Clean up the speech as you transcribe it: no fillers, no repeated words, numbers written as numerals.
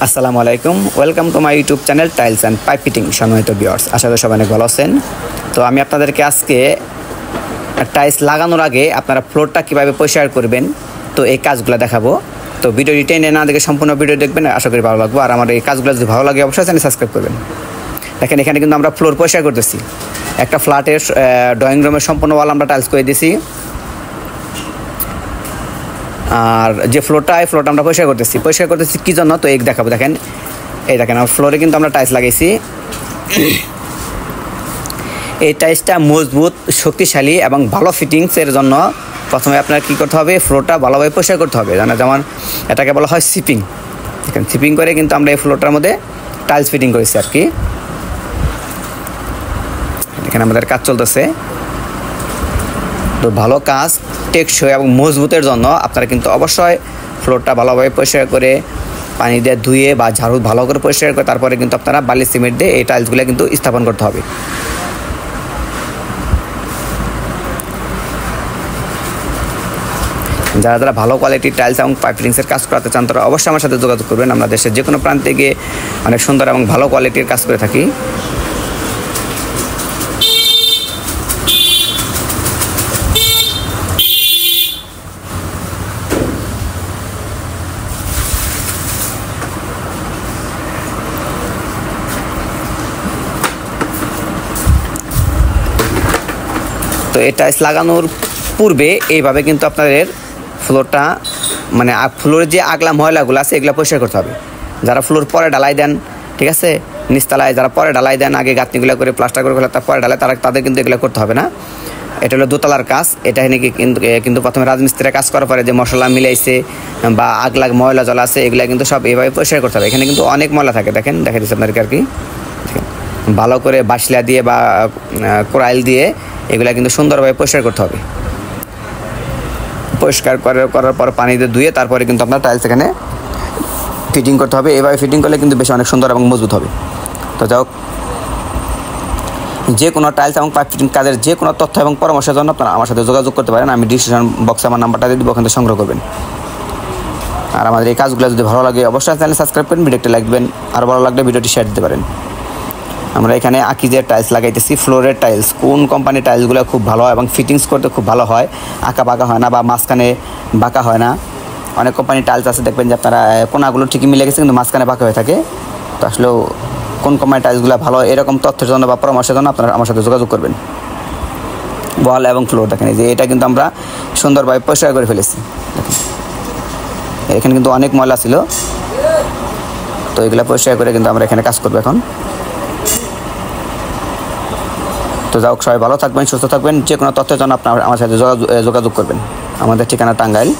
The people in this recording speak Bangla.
আসসালামু আলাইকুম, welcome to my YouTube channel tiles and pipe fitting. সম্মানিত ভিউয়ার্স, আশা করি সবাই অনেক ভালো আছেন। তো আমি আপনাদেরকে আজকে টাইলস লাগানোর আগে আপনারা ফ্লোরটা কীভাবে পরিষ্কার করবেন তো এই কাজগুলো দেখাবো। তো ভিডিওটি টেনে না দেখে সম্পূর্ণ ভিডিও দেখবেন, আশা করি ভালো লাগবে। আর আমার এই কাজগুলো যদি ভালো লাগে অবশ্যই চ্যানেল সাবস্ক্রাইব করবেন। দেখেন, এখানে কিন্তু আমরা ফ্লোর পরিষ্কার করতেছি। একটা ফ্ল্যাটের ড্রয়িং রুমের সম্পূর্ণ ওয়াল আমরা টাইলস করে দিয়েছি, আর যে ফ্লোরটা এই ফ্লোরটা আমরা পরিষ্কার করতেছি কী জন্য তো এই দেখাবো। দেখেন, এই দেখেন আমার ফ্লোরে কিন্তু আমরা টাইলস লাগাইছি। এই টাইলসটা মজবুত, শক্তিশালী এবং ভালো ফিটিংসের জন্য প্রথমে আপনার কী করতে হবে, ফ্লোরটা ভালোভাবে পরিষ্কার করতে হবে। যেমন এটাকে বলা হয় সিপিং। দেখেন, সিপিং করে কিন্তু আমরা এই ফ্লোরটার মধ্যে টাইলস ফিটিং করেছি আর কি। এখানে আমাদের কাজ চলতেছে। তো ভালো কাজ, টেকসই এবং মজবুতের জন্য আপনারা কিন্তু অবশ্যই ফ্লোরটা ভালোভাবে পরিষ্কার করে পানি দিয়ে ধুয়ে বা ঝাড়ু ভালো করে পরিষ্কার করে তারপরে কিন্তু আপনারা বালি সিমেন্ট দিয়ে এই টাইলসগুলো কিন্তু স্থাপন করতে হবে। যারা যারা ভালো কোয়ালিটির টাইলস এবং পাইপ ফিটিংসের কাজ করাতে চান তারা অবশ্যই আমার সাথে যোগাযোগ করবেন। আমরা দেশের যে কোনো প্রান্তে গিয়ে অনেক সুন্দর এবং ভালো কোয়ালিটির কাজ করে থাকি। তো এই টাইলস লাগানোর পূর্বে এইভাবে কিন্তু আপনাদের ফ্লোরটা মানে ফ্লোরের যে আগলা ময়লাগুলো আছে এগুলো পরিষ্কার করতে হবে। যারা ফ্লোর পরে ঢালাই দেন, ঠিক আছে, নিচতলায় যারা পরে ঢালাই দেন, আগে গাঁথনিগুলো করে প্লাস্টার করে তারপরে ঢালাই, তাদের কিন্তু এগুলো করতে হবে না। এটা হলো দোতলার কাজ। এটা নাকি কিন্তু প্রথমে রাজমিস্ত্রিরা কাজ করার পরে যে মশলা মিলাইছে বা আগলা ময়লা জল আছে এগুলো কিন্তু সব এইভাবে পরিষ্কার করতে হবে। এখানে কিন্তু অনেক ময়লা থাকে, দেখা দিচ্ছে আপনাদেরকে আর কি। ভালো করে বাসলা দিয়ে বা কোরাইল দিয়ে এগুলা কিন্তু সুন্দরভাবে পরিষ্কার করতে হবে। পরিষ্কার করার পর পানি দিয়ে ধুয়ে তারপরে কিন্তু আপনার টাইলস এখানে ফিটিং করতে হবে। এভাবে ফিটিং করলে কিন্তু বেশি অনেক সুন্দর এবং মজবুত হবে। তো যাই হোক, যে কোনো টাইলস এবং পাইপ ফিটিং কাজের যে কোনো তথ্য এবং পরামর্শের জন্য আপনারা আমার সাথে যোগাযোগ করতে পারেন। আমি ডিসক্রিপশন বক্সে আমার নাম্বারটা দিয়ে দেবো, ওখান থেকে সংগ্রহ করবেন। আর আমাদের এই কাজগুলো যদি ভালো লাগে অবশ্যই চ্যানেল সাবস্ক্রাইব করেন, ভিডিওটি লাইক দেবেন, আর ভালো লাগলে ভিডিওটি শেয়ার দিতে পারেন। আমরা এখানে আকিজের টাইলস লাগাইতেছি, ফ্লোরের টাইলস। কোন কোম্পানির টাইলসগুলো খুব ভালো হয় এবং ফিটিংস করতে খুব ভালো হয়, আঁকা বাঁকা হয় না বা মাঝখানে বাঁকা হয় না। অনেক কোম্পানির টাইলস আছে দেখবেন যে আপনারা কোনাগুলো ঠিকই মিলে গেছে কিন্তু মাঝখানে বাঁকা হয়ে থাকে। তো আসলেও কোন কোম্পানির টাইলসগুলো ভালো, এরকম তথ্যের জন্য বা পরামর্শের জন্য আপনারা আমার সাথে যোগাযোগ করবেন। ওয়াল এবং ফ্লোর দেখেন, যে এটা কিন্তু আমরা সুন্দরভাবে পরিষ্কার করে ফেলেছি। এখানে কিন্তু অনেক ময়লা ছিল, তো এগুলো পরিষ্কার করে কিন্তু আমরা এখানে কাজ করবো এখন। তো যাই হোক, সবাই ভালো থাকবেন, সুস্থ থাকবেন। যে কোনো তথ্যের জন্য আপনারা আমার সাথে যোগাযোগ করবেন। আমাদের ঠিকানা টাঙ্গাইল।